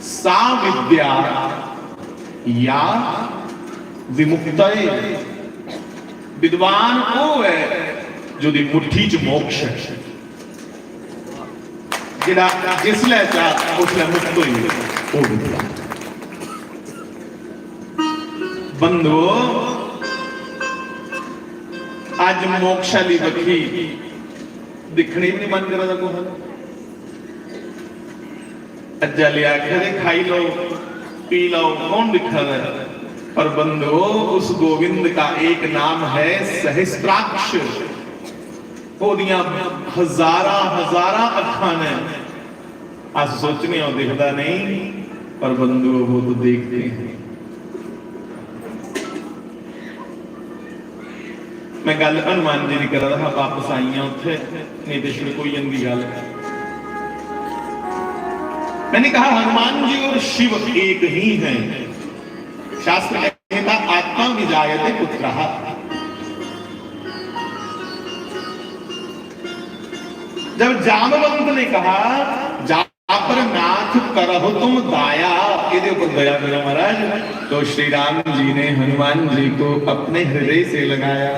सा विद्या या विमुक्तये। विद्वान वो है जो दी मुट्ठी च मोक्ष है, जिहड़ा जिसले चाह उसले मुक्त होई वो विद्वान। बंधुओं आज मोक्षाली बखी दिखने भी नहीं मन कर रहा। को अज्जा लिया खरे खाई लो पी लो, कौन दिखा रहा है? पर बंधुओं उस गोविंद का एक नाम है सहस्त्राक्ष। ओदियां हजारा हजारा अखां ने, आज सोचने और दिखता नहीं, पर बंधुओं वो तो देखते हैं। मैं गल हनुमान जी की कर रहा था, वापस आई हैं उत्थे, नहीं तो शुरू कोई जन की गल। मैंने कहा हनुमान जी और शिव एक ही हैं। शास्त्र कहता आत्मा विजायते पुत्रः। जब जामवंत ने कहा जा पर नाथ करहो तुम दाया, ये ऊपर दया करो महाराज, तो श्री राम जी ने हनुमान जी को अपने हृदय से लगाया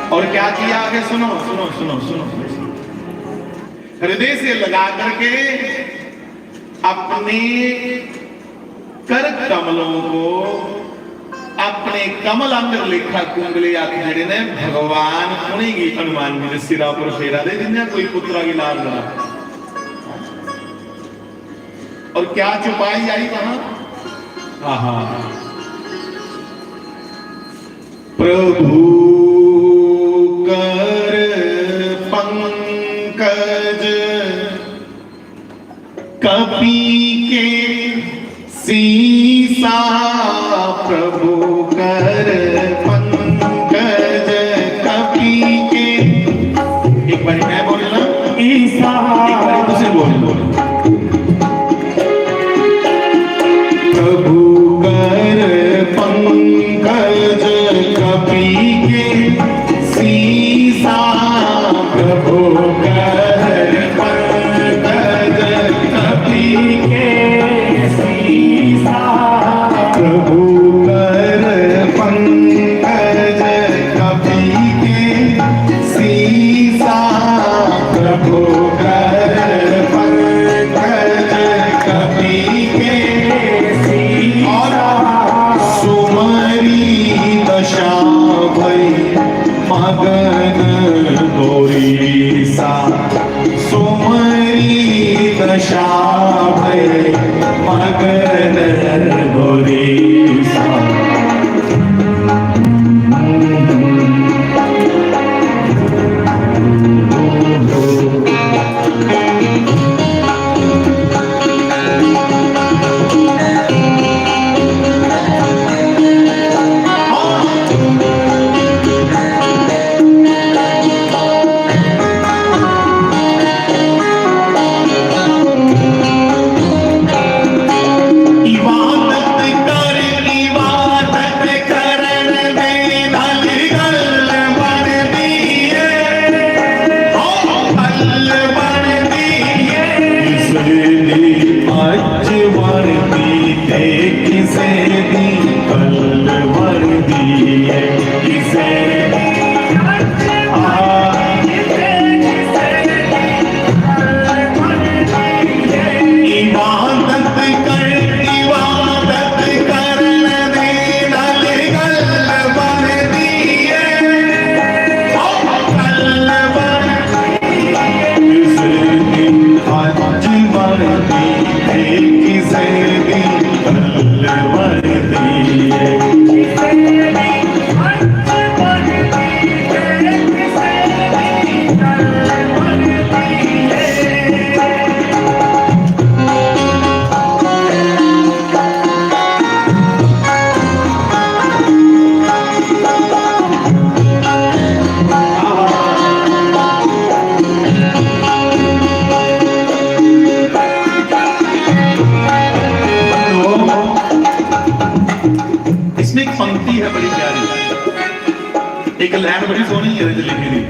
और क्या किया आगे सुनो सुनो सुनो सुनो। हृदय से लगा करके अपने कर कमलों को अपने कमल अंदर लेखा कुंडले आख जड़े ने भगवान उन्हें हनुमान जी ने सिरा पर फेरा दे जिन्हें कोई पुत्रा की लाल बना। और क्या चुपाई आई वहां? हाँ, प्रभु कर पंकज कपि के सीसा, प्रभु कर पंकज कपि के। एक बार मैं बोलना ईसा, एक बार दूसरे बोल। प्रभु कर पंकज कपि के सीसा, प्रभु कर पंकज कपि के सीसा, प्रभु कर पंकज कपि के सीसा, प्रभु कर पंकज कपि के सीसा। सुमरी दशा भई मगन गोरीसा, सुमरी दशा भई मगन गोरीसा। इसमें एक पंक्ति है बड़ी प्यारी, एक लाइन बड़ी सोनी है लिखी हुई।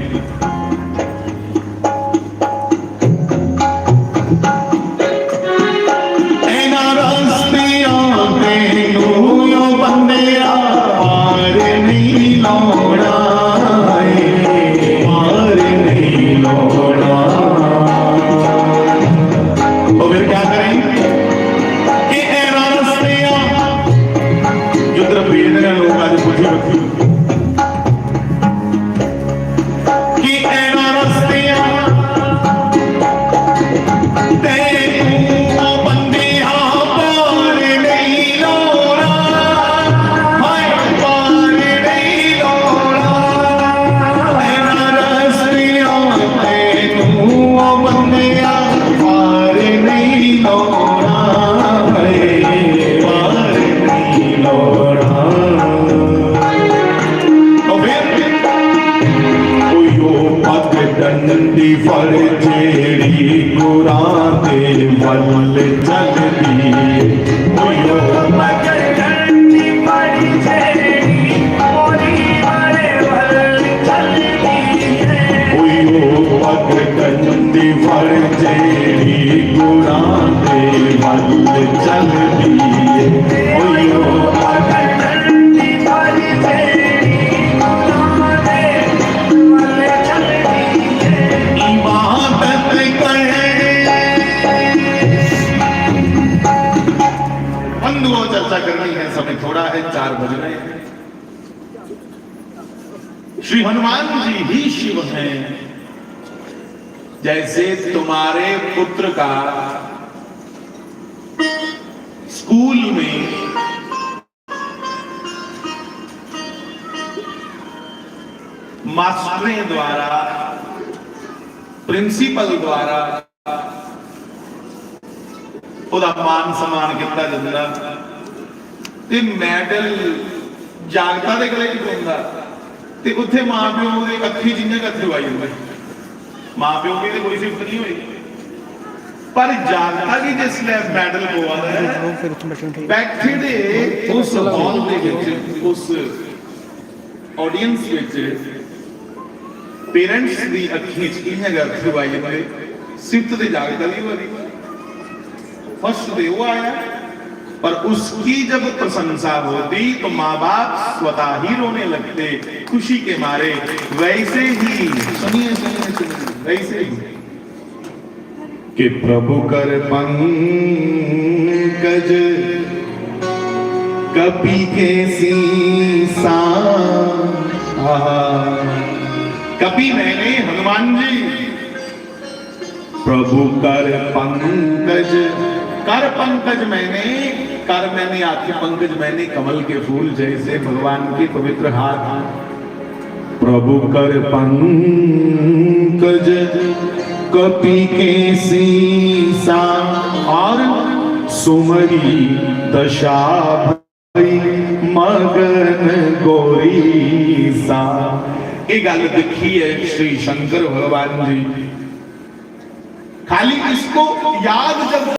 घमंड वो चर्चा करनी है, समय थोड़ा है, 4 बज रहे हैं। श्री हनुमान जी ही शिव हैं। जैसे तुम्हारे पुत्र का स्कूल में मास्टरों द्वारा, प्रिंसिपल द्वारा ਉਹਦਾ ਮਾਨ ਸਨਮਾਨ ਕੀਤਾ ਜਾਂਦਾ ਤੇ ਮੈਡਲ ਜਾਗਤਾ ਦੇ ਗਲੇ 'ਚ ਪਾਉਂਦਾ ਤੇ ਉੱਥੇ ਮਾਂ ਪਿਓ ਉਹਦੇ ਅੱਖੀ ਜਿੰਨੇ ਕੱਥੂ ਆਈ ਹੁੰਦੇ। ਮਾਂ ਪਿਓ ਦੀ ਕੋਈ ਸਿਫਤ ਨਹੀਂ ਹੋਈ, ਪਰ ਜਾਗਤਾ ਦੀ ਜਿਸਲੇ ਮੈਡਲ ਪਵਾਉਂਦਾ ਹੈ ਬੈਠੇ ਦੇ ਉਸ ਹਾਲ ਦੇ ਵਿੱਚ, ਉਸ ਆਡੀਅנס ਵਿੱਚ पेरेंट्स दी अखी च इन्ने गल आई जाते, सिफत ते जागता नहीं हो रही। फर्स्ट दे वो आया, पर उसकी जब प्रशंसा होती तो माँ बाप स्वतः ही रोने लगते खुशी के मारे। वैसे ही सुनिए वैसे ही कि प्रभु कर पंकज कपि के सीसा। कपि मैंने हनुमान जी, प्रभु कर पंकज, कर पंकज मैंने, कर मैंने आंखें, पंकज मैंने कमल के फूल जैसे भगवान के पवित्र हाथ। प्रभु कर पंकज कपि के सीसा, और सुमरी दशा भई मगन गोरीसा। ये गल दिखी है श्री शंकर भगवान जी। खाली इसको याद जब